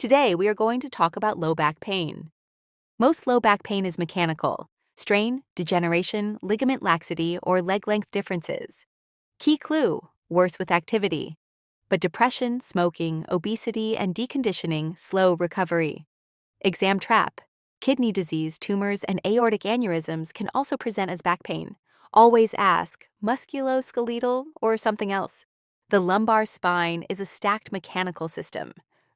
Today, we are going to talk about low back pain. Most low back pain is mechanical: strain, degeneration, ligament laxity, or leg length differences. Key clue: worse with activity. But depression, smoking, obesity, and deconditioning slow recovery. Exam trap: kidney disease, tumors, and aortic aneurysms can also present as back pain. Always ask, musculoskeletal or something else. The lumbar spine is a stacked mechanical system: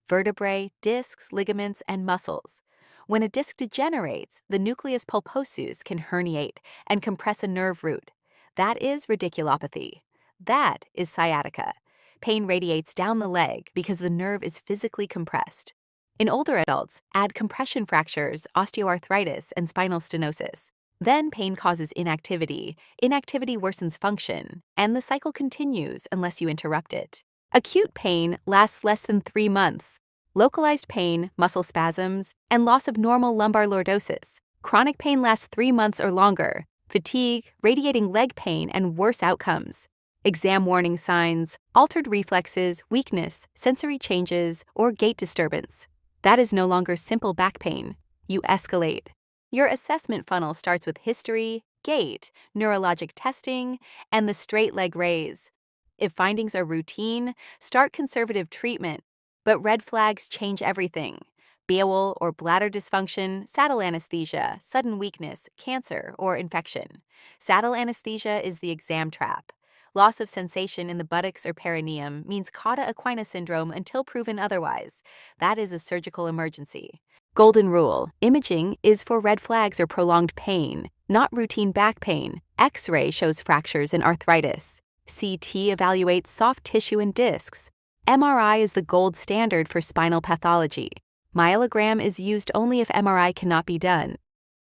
vertebrae, discs, ligaments, and muscles. When a disc degenerates, the nucleus pulposus can herniate and compress a nerve root. That is radiculopathy. That is sciatica. Pain radiates down the leg because the nerve is physically compressed. In older adults, add compression fractures, osteoarthritis, and spinal stenosis. Then pain causes inactivity. Inactivity worsens function, and the cycle continues unless you interrupt it. Acute pain lasts less than 3 months. Localized pain, muscle spasms, and loss of normal lumbar lordosis. Chronic pain lasts 3 months or longer. Fatigue, radiating leg pain, and worse outcomes. Exam warning signs: altered reflexes, weakness, sensory changes, or gait disturbance. That is no longer simple back pain. You escalate. Your assessment funnel starts with history, gait, neurologic testing, and the straight leg raise. If findings are routine, start conservative treatment. But red flags change everything: bowel or bladder dysfunction, saddle anesthesia, sudden weakness, cancer, or infection. Saddle anesthesia is the exam trap. Loss of sensation in the buttocks or perineum means cauda equina syndrome until proven otherwise. That is a surgical emergency. Golden rule: imaging is for red flags or prolonged pain, not routine back pain. X-ray shows fractures and arthritis. CT evaluates soft tissue and discs. MRI is the gold standard for spinal pathology. Myelogram is used only if MRI cannot be done.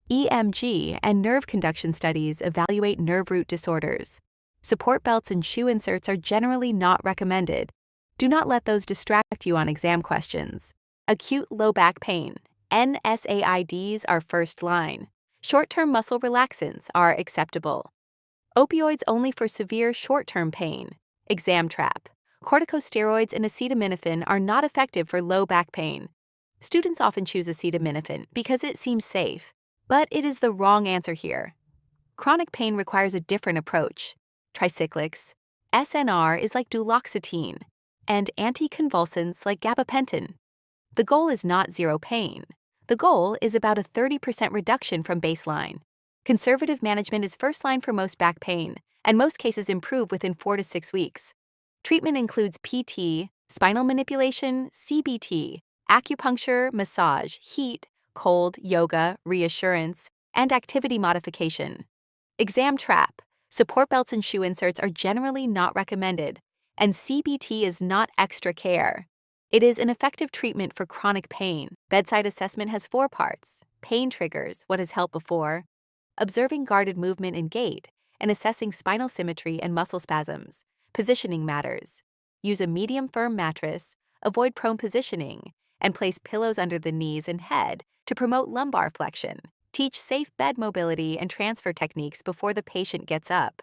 EMG and nerve conduction studies evaluate nerve root disorders. Support belts and shoe inserts are generally not recommended. Do not let those distract you on exam questions. Acute low back pain: NSAIDs are first line. Short-term muscle relaxants are acceptable. Opioids only for severe short-term pain. Exam trap: corticosteroids and acetaminophen are not effective for low back pain. Students often choose acetaminophen because it seems safe, but it is the wrong answer here. Chronic pain requires a different approach. Tricyclics, SNR is like duloxetine, and anticonvulsants like gabapentin. The goal is not zero pain. The goal is about a 30% reduction from baseline. Conservative management is first line for most back pain, and most cases improve within 4 to 6 weeks. Treatment includes PT, spinal manipulation, CBT, acupuncture, massage, heat, cold, yoga, reassurance, and activity modification. Exam trap: support belts and shoe inserts are generally not recommended, and CBT is not extra care. It is an effective treatment for chronic pain. Bedside assessment has 4 parts: pain triggers, what has helped before, observing guarded movement and gait, and assessing spinal symmetry and muscle spasms. Positioning matters. Use a medium firm mattress, avoid prone positioning, and place pillows under the knees and head to promote lumbar flexion. Teach safe bed mobility and transfer techniques before the patient gets up.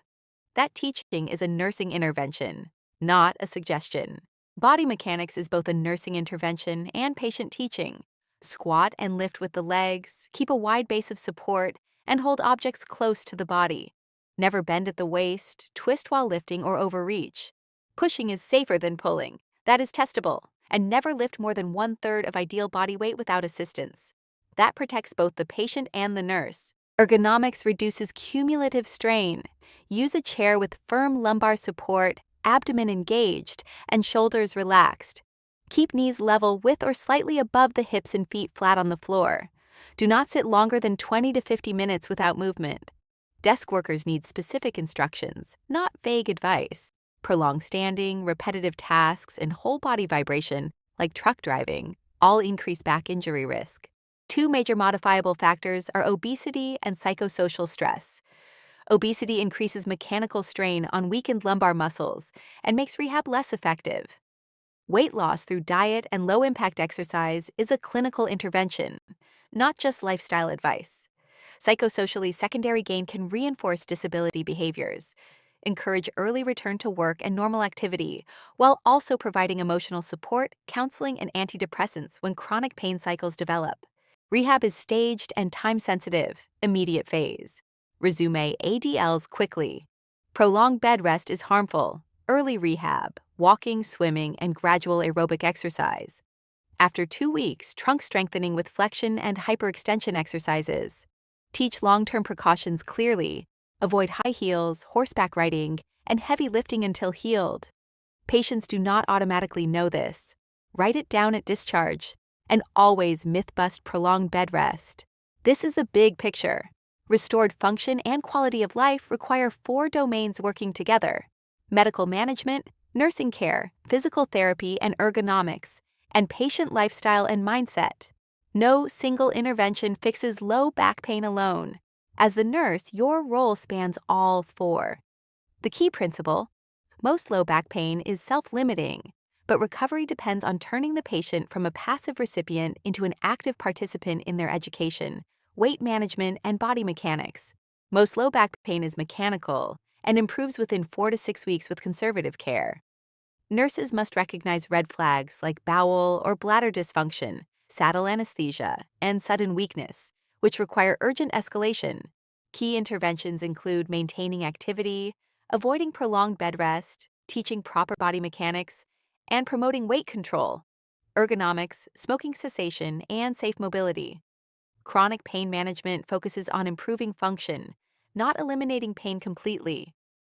That teaching is a nursing intervention, not a suggestion. Body mechanics is both a nursing intervention and patient teaching. Squat and lift with the legs, keep a wide base of support, and hold objects close to the body. Never bend at the waist, twist while lifting, or overreach. Pushing is safer than pulling. That is testable. And never lift more than 1/3 of ideal body weight without assistance. That protects both the patient and the nurse. Ergonomics reduces cumulative strain. Use a chair with firm lumbar support, abdomen engaged, and shoulders relaxed. Keep knees level with or slightly above the hips and feet flat on the floor. Do not sit longer than 20 to 50 minutes without movement. Desk workers need specific instructions, not vague advice. Prolonged standing, repetitive tasks, and whole body vibration, like truck driving, all increase back injury risk. 2 major modifiable factors are obesity and psychosocial stress. Obesity increases mechanical strain on weakened lumbar muscles and makes rehab less effective. Weight loss through diet and low-impact exercise is a clinical intervention, not just lifestyle advice. Psychosocially, secondary gain can reinforce disability behaviors. encourage early return to work and normal activity, while also providing emotional support, counseling, and antidepressants when chronic pain cycles develop. Rehab is staged and time-sensitive, immediate phase. Resume ADLs quickly. Prolonged bed rest is harmful. Early rehab, walking, swimming, and gradual aerobic exercise. After 2 weeks, trunk strengthening with flexion and hyperextension exercises. Teach long-term precautions clearly. Avoid high heels, horseback riding, and heavy lifting until healed. Patients do not automatically know this. Write it down at discharge. And always myth-bust prolonged bed rest. This is the big picture. Restored function and quality of life require 4 domains working together: medical management, nursing care, physical therapy and ergonomics, and patient lifestyle and mindset. No single intervention fixes low back pain alone. As the nurse, your role spans all 4. The key principle: most low back pain is self-limiting, but recovery depends on turning the patient from a passive recipient into an active participant in their education, weight management, and body mechanics. Most low back pain is mechanical and improves within 4 to 6 weeks with conservative care. Nurses must recognize red flags like bowel or bladder dysfunction, saddle anesthesia, and sudden weakness, which require urgent escalation. Key interventions include maintaining activity, avoiding prolonged bed rest, teaching proper body mechanics, and promoting weight control, ergonomics, smoking cessation, and safe mobility. Chronic pain management focuses on improving function, not eliminating pain completely.